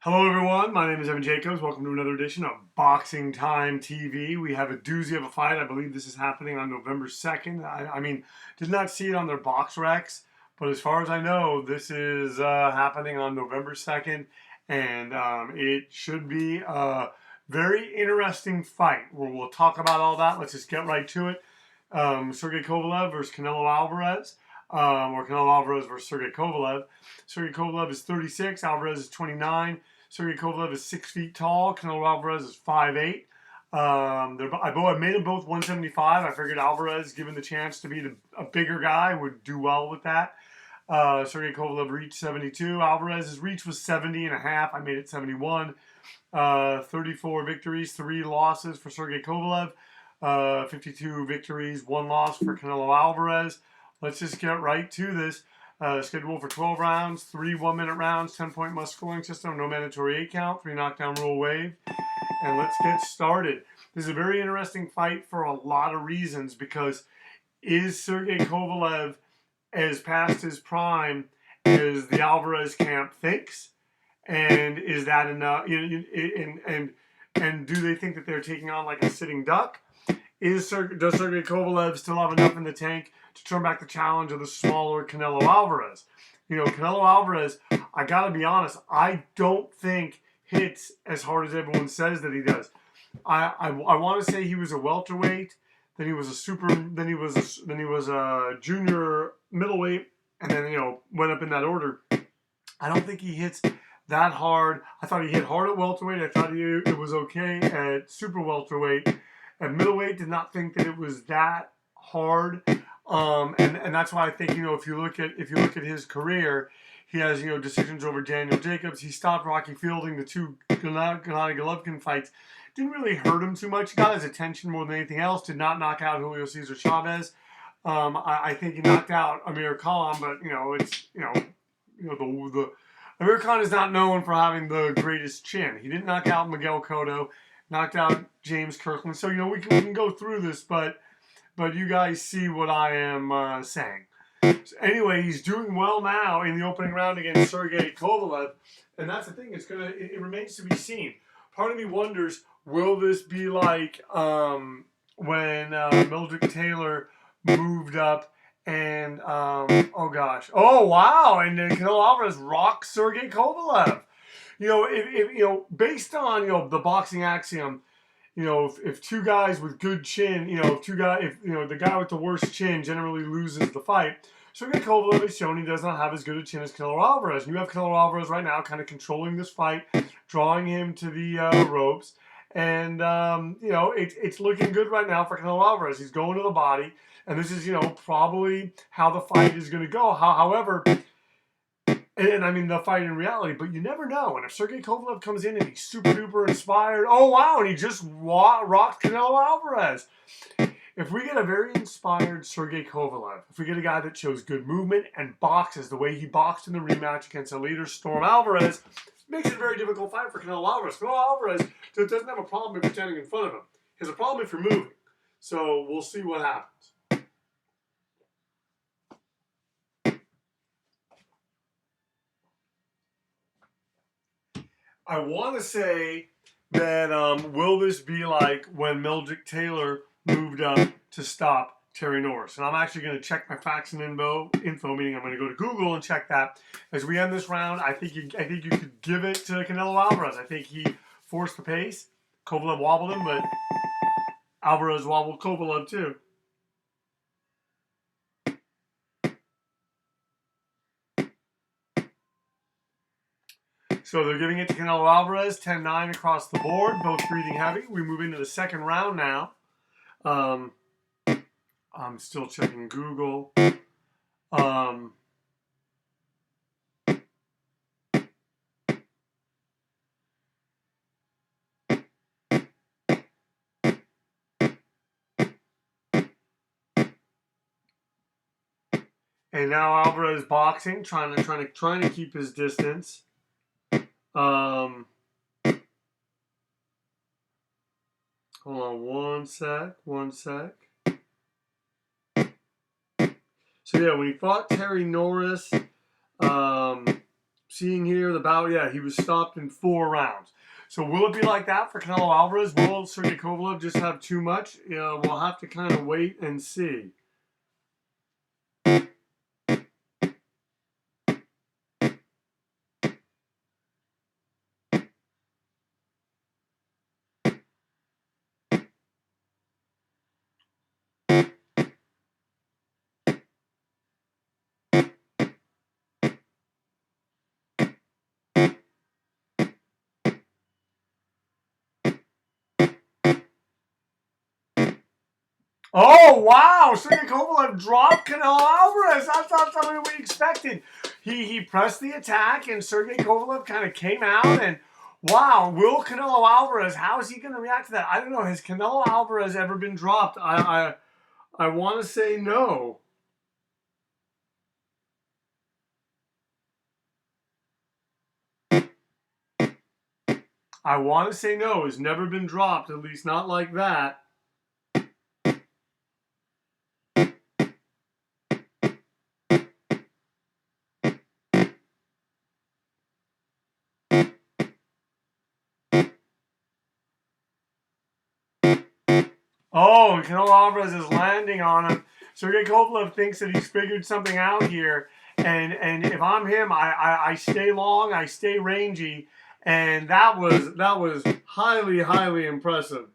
Hello everyone, my name is Evan Jacobs. Welcome to another edition of Boxing Time TV. We have a doozy of a fight. I believe this is happening on November 2nd. I mean, did not see it on their box recs, but as far as I know, this is happening on November 2nd, and it should be a very interesting fight where we'll talk about all that. Let's just get right to it. Sergey Kovalev versus Canelo Alvarez. Or Canelo Alvarez versus Sergey Kovalev. Sergey Kovalev is 36, Alvarez is 29. Sergey Kovalev is 6 feet tall. Canelo Alvarez is 5'8". I made them both 175. I figured Alvarez, given the chance to be a bigger guy, would do well with that. Sergey Kovalev reached 72. Alvarez's reach was 70 and a half. I made it 71. 34 victories, 3 losses for Sergey Kovalev. 52 victories, 1 loss for Canelo Alvarez. Let's just get right to this. Scheduled for 12 rounds, 3 1-minute rounds, 10-point must scoring system, no mandatory 8 count, 3 knockdown rule waived. And let's get started. This is a very interesting fight for a lot of reasons because is Sergey Kovalev as past his prime as the Alvarez camp thinks? And is that enough? And do they think that they're taking on like a sitting duck? Does Sergey Kovalev still have enough in the tank to turn back the challenge of the smaller Canelo Alvarez? You know, Canelo Alvarez, I gotta be honest, I don't think hits as hard as everyone says that he does. I want to say he was a welterweight, then he was a junior middleweight, and then went up in that order. I don't think he hits that hard. I thought he hit hard at welterweight. I thought it was okay at super welterweight. At middleweight, did not think that it was that hard, and that's why I think if you look at his career, he has decisions over Daniel Jacobs. He stopped Rocky Fielding. The 2 Gennady Golovkin fights didn't really hurt him too much. Got his attention more than anything else. Did not knock out Julio Cesar Chavez. I think he knocked out Amir Khan, but the Amir Khan is not known for having the greatest chin. He didn't knock out Miguel Cotto. Knocked out James Kirkland. So, we can go through this, but you guys see what I am saying. So anyway, he's doing well now in the opening round against Sergey Kovalev. And that's the thing. It remains to be seen. Part of me wonders, will this be like when Mildred Taylor moved up and, oh, wow. And then Canelo Alvarez rocked Sergey Kovalev. Based on the boxing axiom, if 2 guys with good chin, the guy with the worst chin generally loses the fight. Sergey Kovalev has shown he does not have as good a chin as Canelo Alvarez. And you have Canelo Alvarez right now kind of controlling this fight, drawing him to the ropes. And, it's looking good right now for Canelo Alvarez. He's going to the body. And this is, probably how the fight is going to go. However, and I mean the fight in reality, but you never know. And if Sergey Kovalev comes in and he's super duper inspired, oh wow, and he just rocked Canelo Alvarez. If we get a very inspired Sergey Kovalev, if we get a guy that shows good movement and boxes the way he boxed in the rematch against the leader Storm Alvarez, makes it a very difficult fight for Canelo Alvarez. Canelo Alvarez doesn't have a problem if you're standing in front of him. He has a problem if you're moving. So we'll see what happens. I want to say that will this be like when Mildred Taylor moved up to stop Terry Norris? And I'm actually going to check my facts and info, meaning I'm going to go to Google and check that. As we end this round, I think you could give it to Canelo Alvarez. I think he forced the pace. Kovalev wobbled him, but Alvarez wobbled Kovalev too. So they're giving it to Canelo Alvarez, 10-9 across the board, both breathing heavy. We move into the second round now. I'm still checking Google. And now Alvarez boxing, trying to keep his distance. Hold on one sec. So yeah, when he fought Terry Norris, seeing here the bout, yeah, he was stopped in 4 rounds. So will it be like that for Canelo Alvarez? Will Sergey Kovalev just have too much? We'll have to kind of wait and see. Oh, wow. Sergey Kovalev dropped Canelo Alvarez. That's not something we expected. He pressed the attack, and Sergey Kovalev kind of came out. And, wow, will Canelo Alvarez, how is he going to react to that? I don't know. Has Canelo Alvarez ever been dropped? I want to say no. I want to say no. He's never been dropped, at least not like that. Oh, and Canelo Alvarez is landing on him. Sergey Kovalev thinks that he's figured something out here. And if I'm him, I stay long, I stay rangy. And that was highly, highly impressive.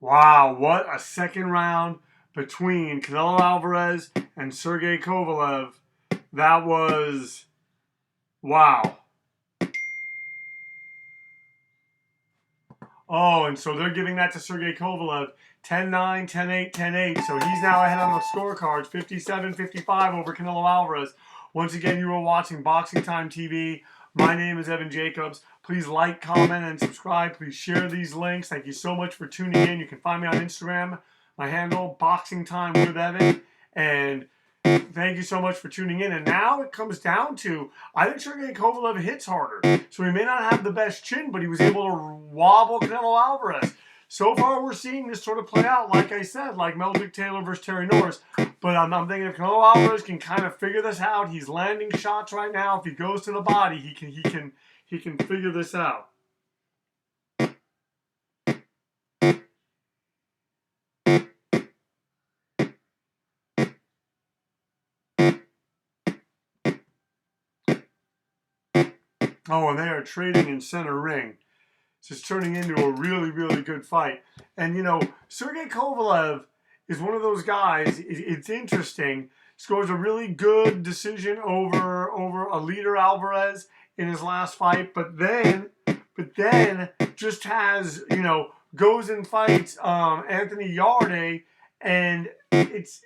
Wow, what a second round between Canelo Alvarez and Sergey Kovalev. That was, wow. Oh, and so they're giving that to Sergey Kovalev. 10-9, 10-8, 10-8. So he's now ahead on the scorecards. 57-55 over Canelo Alvarez. Once again, you are watching Boxing Time TV. My name is Evan Jacobs. Please like, comment, and subscribe. Please share these links. Thank you so much for tuning in. You can find me on Instagram. My handle, Boxing Time with Evan. And thank you so much for tuning in. And now it comes down to, I think Sergey Kovalev hits harder. So he may not have the best chin, but he was able to wobble Canelo Alvarez. So far, we're seeing this sort of play out, like I said, like Meldrick Taylor versus Terry Norris. But I'm thinking if Canelo Alvarez can kind of figure this out, he's landing shots right now. If he goes to the body, he can figure this out. Oh, and they are trading in center ring. It's just turning into a really, really good fight. And, Sergey Kovalev is one of those guys, it's interesting, scores a really good decision over a leader Alvarez in his last fight, but then just has, goes and fights Anthony Yarde, and it's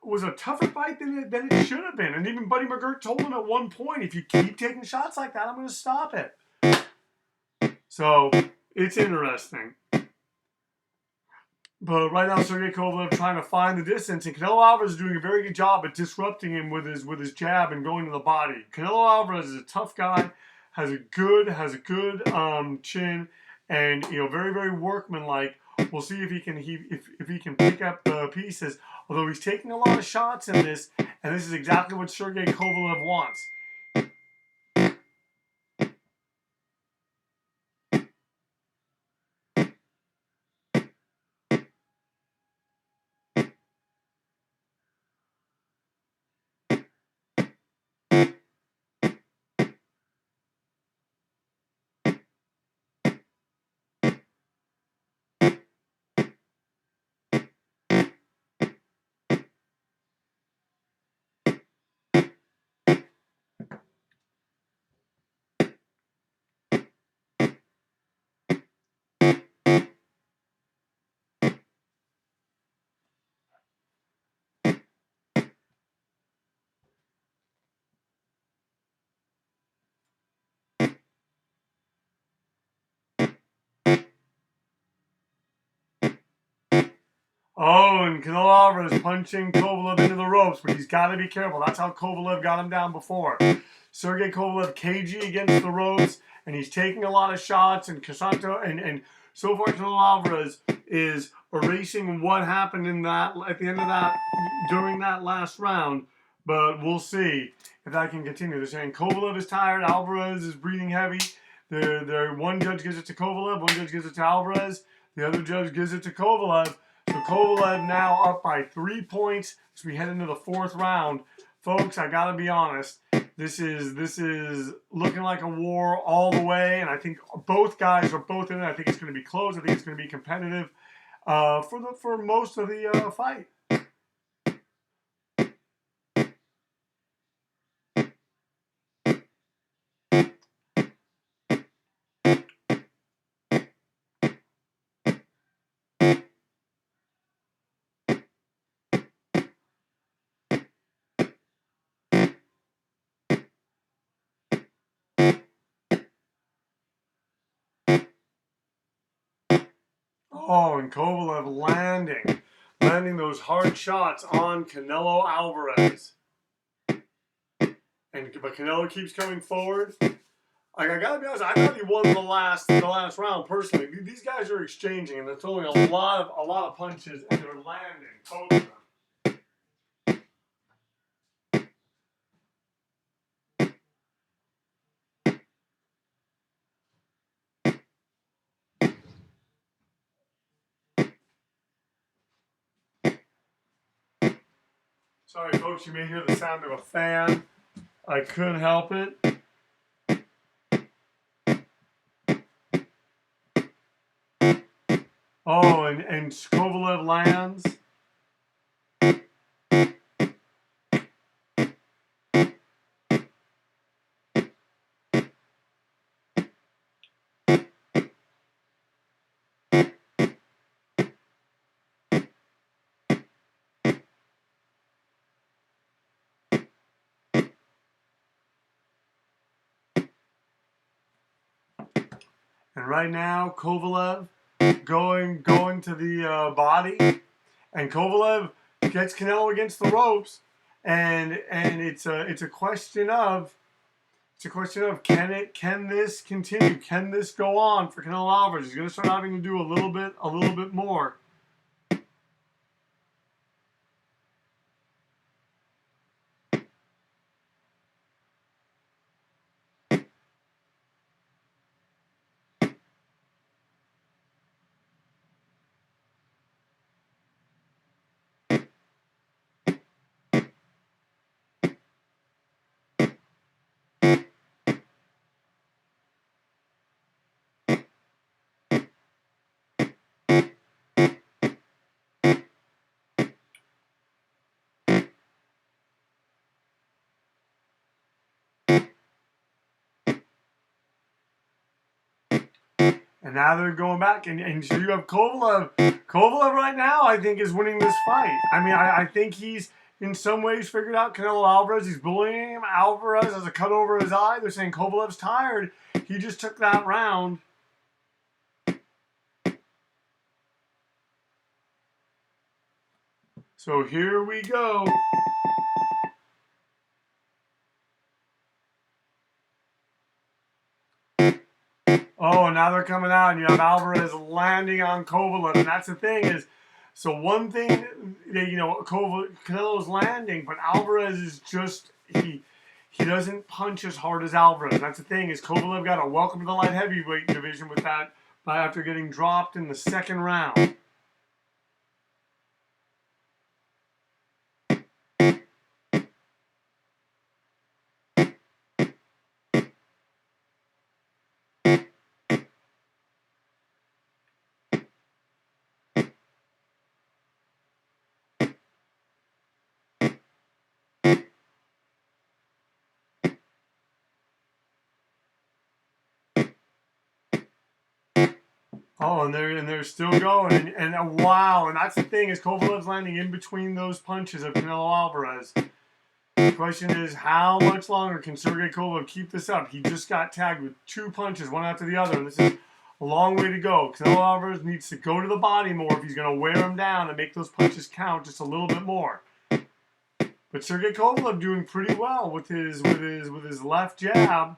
was a tougher fight than it should have been. And even Buddy McGirt told him at one point, if you keep taking shots like that, I'm going to stop it. So, it's interesting. But right now, Sergey Kovalev trying to find the distance, and Canelo Alvarez is doing a very good job at disrupting him with his jab and going to the body. Canelo Alvarez is a tough guy, has a good chin, and very, very workmanlike. We'll see if he can pick up the pieces. Although he's taking a lot of shots in this, and this is exactly what Sergey Kovalev wants. Oh, and Canelo Alvarez punching Kovalev into the ropes, but he's got to be careful. That's how Kovalev got him down before. Sergey Kovalev cagey against the ropes, and he's taking a lot of shots. And Casanto and so far Canelo Alvarez is erasing what happened in that at the end of that during that last round. But we'll see if that can continue. They're saying Kovalev is tired, Alvarez is breathing heavy. One judge gives it to Kovalev, one judge gives it to Alvarez, the other judge gives it to Kovalev. So Kovalev now up by 3 points as we head into the fourth round. Folks, I gotta be honest. This is looking like a war all the way, and I think both guys are both in it. I think it's going to be close. I think it's going to be competitive for most of the fight. Oh, and Kovalev landing those hard shots on Canelo Alvarez. But Canelo keeps coming forward. I gotta be honest, I thought he won the last round personally. These guys are exchanging, and they're throwing a lot of punches, and they're landing, both of them. Sorry, folks, you may hear the sound of a fan. I couldn't help it. Oh, and Kovalev lands. And right now, Kovalev going to the body, and Kovalev gets Canelo against the ropes, and it's a question of can this continue? Can this go on for Canelo Alvarez? He's going to start having to do a little bit more. And now they're going back, and so you have Kovalev. Kovalev right now, I think, is winning this fight. I mean, I think he's in some ways figured out Canelo Alvarez. He's bullying him. Alvarez has a cut over his eye. They're saying Kovalev's tired. He just took that round. So here we go. Oh, now they're coming out, and you have Alvarez landing on Kovalev, and that's the thing is, so one thing, Canelo's landing, but Alvarez is just he doesn't punch as hard as Alvarez. That's the thing is, Kovalev got a welcome to the light heavyweight division with that after getting dropped in the second round. Oh, and they're still going, and wow, and that's the thing is Kovalev's landing in between those punches of Canelo Alvarez. The question is, how much longer can Sergey Kovalev keep this up? He just got tagged with 2 punches, one after the other, and this is a long way to go. Canelo Alvarez needs to go to the body more if he's going to wear him down and make those punches count just a little bit more. But Sergey Kovalev doing pretty well with his left jab.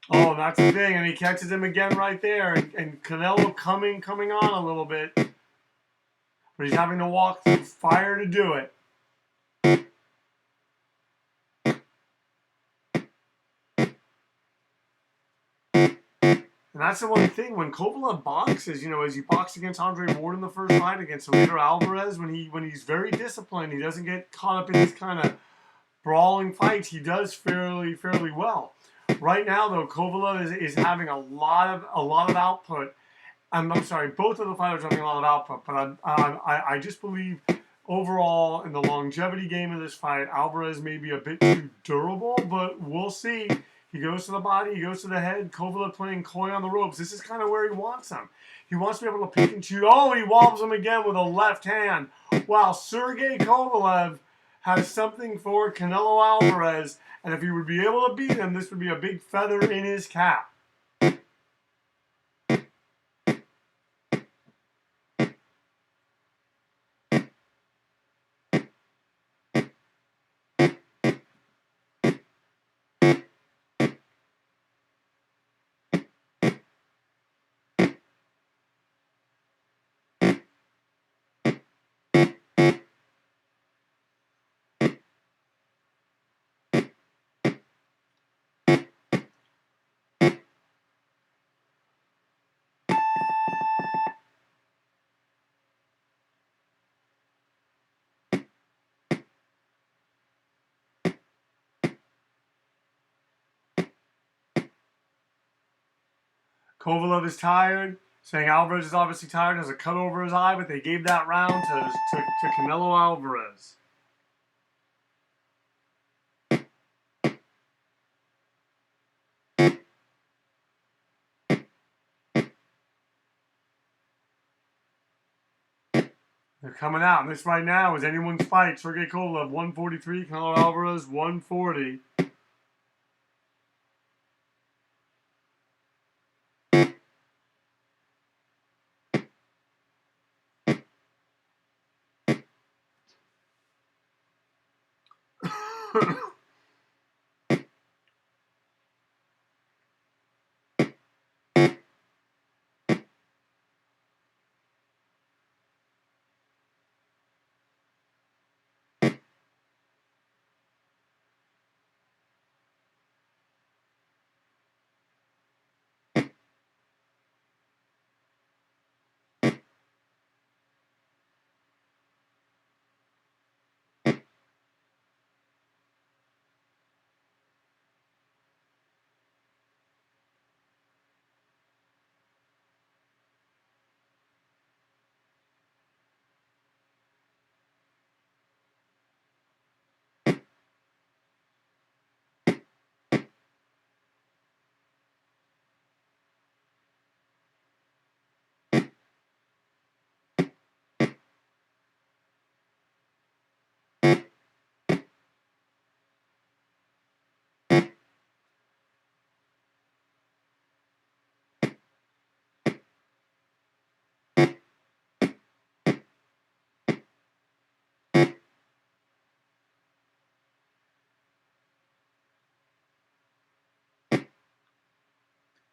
Oh, that's the thing, and he catches him again right there, and Canelo coming on a little bit, but he's having to walk through fire to do it. And that's the one thing when Kovalev boxes, you know, as he boxed against Andre Ward in the first fight, against Sergey Alvarez, when he's very disciplined, he doesn't get caught up in these kind of brawling fights. He does fairly well. Right now, though, Kovalev is having a lot of output. I'm sorry, both of the fighters are having a lot of output, but I just believe overall in the longevity game of this fight, Alvarez may be a bit too durable, but we'll see. He goes to the body, he goes to the head. Kovalev playing coy on the ropes. This is kind of where he wants him. He wants to be able to pick and shoot. Oh, he wobbles him again with a left hand. Wow, Sergey Kovalev has something for Canelo Alvarez, and if he would be able to beat him, this would be a big feather in his cap. Kovalev is tired, saying Alvarez is obviously tired, has a cut over his eye, but they gave that round to Canelo Alvarez. They're coming out, and this right now is anyone's fight. Sergey Kovalev, 143, Canelo Alvarez, 140.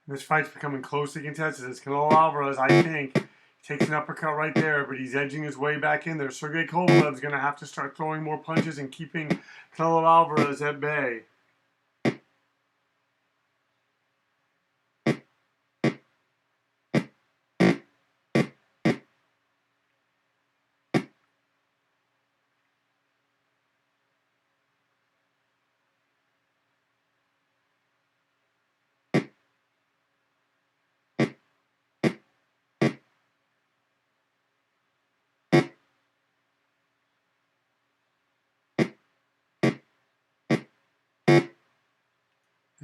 This fight's becoming closely contested. As Canelo Alvarez, I think, takes an uppercut right there, but he's edging his way back in there. Sergey Kovalev's going to have to start throwing more punches and keeping Canelo Alvarez at bay.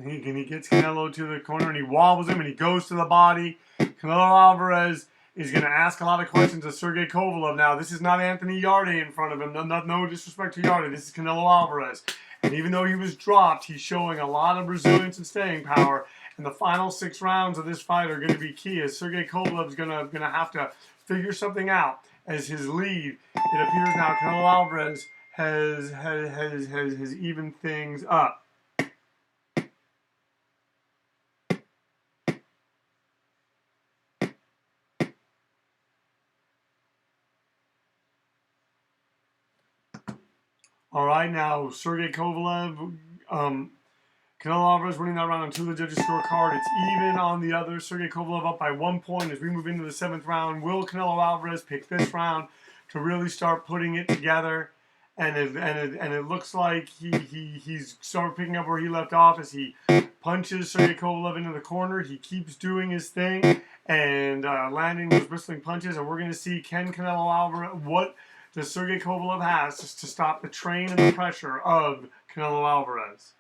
And he gets Canelo to the corner and he wobbles him and he goes to the body. Canelo Alvarez is going to ask a lot of questions of Sergey Kovalev. Now, this is not Anthony Yarde in front of him. No disrespect to Yarde. This is Canelo Alvarez. And even though he was dropped, he's showing a lot of resilience and staying power. And the final 6 rounds of this fight are going to be key, as Sergey Kovalev is going to have to figure something out. As his lead, it appears now Canelo Alvarez has evened things up. All right, now Sergey Kovalev, Canelo Alvarez winning that round on 2 of the judges' scorecard. It's even on the other. Sergey Kovalev up by 1 point as we move into the 7th round. Will Canelo Alvarez pick this round to really start putting it together? And it looks like he's started picking up where he left off as he punches Sergey Kovalev into the corner. He keeps doing his thing and landing those bristling punches. And we're going to see, can Canelo Alvarez, what does Sergey Kovalev has just to stop the train and the pressure of Canelo Alvarez?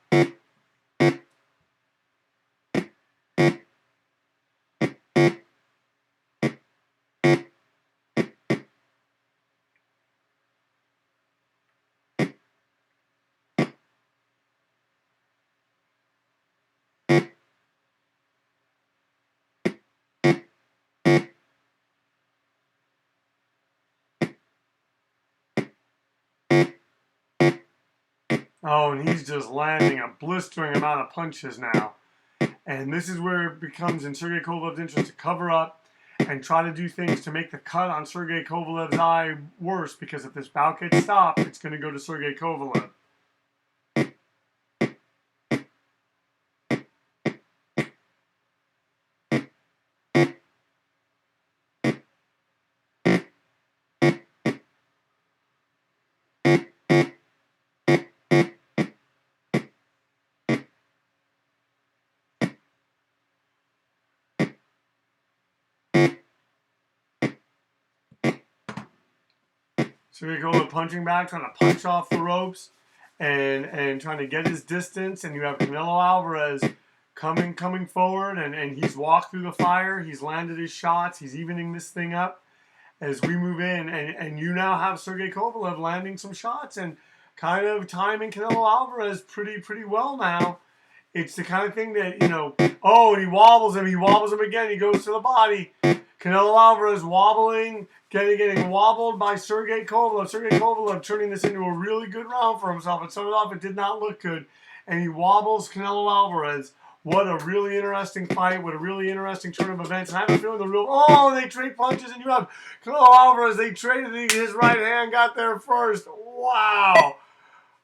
Oh, and he's just landing a blistering amount of punches now. And this is where it becomes in Sergey Kovalev's interest to cover up and try to do things to make the cut on Sergey Kovalev's eye worse, because if this bout gets stopped, it's going to go to Sergey Kovalev. Sergey Kovalev punching back, trying to punch off the ropes and trying to get his distance. And you have Canelo Alvarez coming forward, and he's walked through the fire. He's landed his shots. He's evening this thing up as we move in. And you now have Sergey Kovalev landing some shots and kind of timing Canelo Alvarez pretty well now. It's the kind of thing that, oh, and he wobbles him again. He goes to the body. Canelo Alvarez wobbling, getting wobbled by Sergey Kovalev. Sergey Kovalev turning this into a really good round for himself. It started off, it did not look good. And he wobbles Canelo Alvarez. What a really interesting fight. What a really interesting turn of events. And I have a feeling they trade punches, and you have Canelo Alvarez. They traded, his right hand got there first. Wow.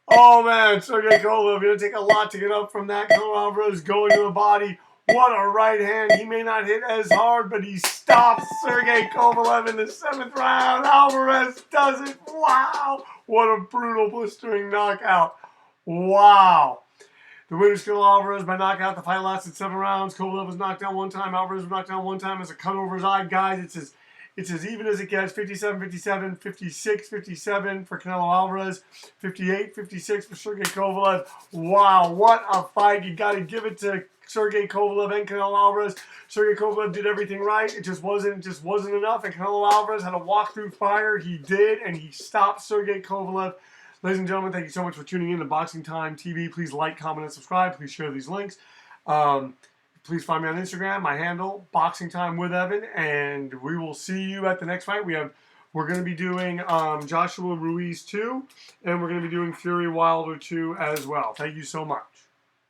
Oh, man, Sergey Kovalev, going to take a lot to get up from that. Canelo Alvarez going to the body. What a right hand. He may not hit as hard, but he stops Sergey Kovalev in the 7th round. Alvarez does it. Wow. What a brutal, blistering knockout. Wow. The winner is Canelo Alvarez by knockout. The fight lasted 7 rounds. Kovalev was knocked down 1 time. Alvarez was knocked down 1 time as a cut over his eye. Guys, it's as even as it gets. 57-57, 56-57 for Canelo Alvarez, 58-56 for Sergey Kovalev. Wow, what a fight. You got to give it to Sergey Kovalev and Canelo Alvarez. Sergey Kovalev did everything right. It just wasn't enough. And Canelo Alvarez had to walk through fire. He did, and he stopped Sergey Kovalev. Ladies and gentlemen, thank you so much for tuning in to Boxing Time TV. Please like, comment, and subscribe. Please share these links. Please find me on Instagram. My handle, Boxing Time with Evan, and we will see you at the next fight. We're going to be doing Joshua Ruiz 2, and we're going to be doing Fury Wilder 2 as well. Thank you so much.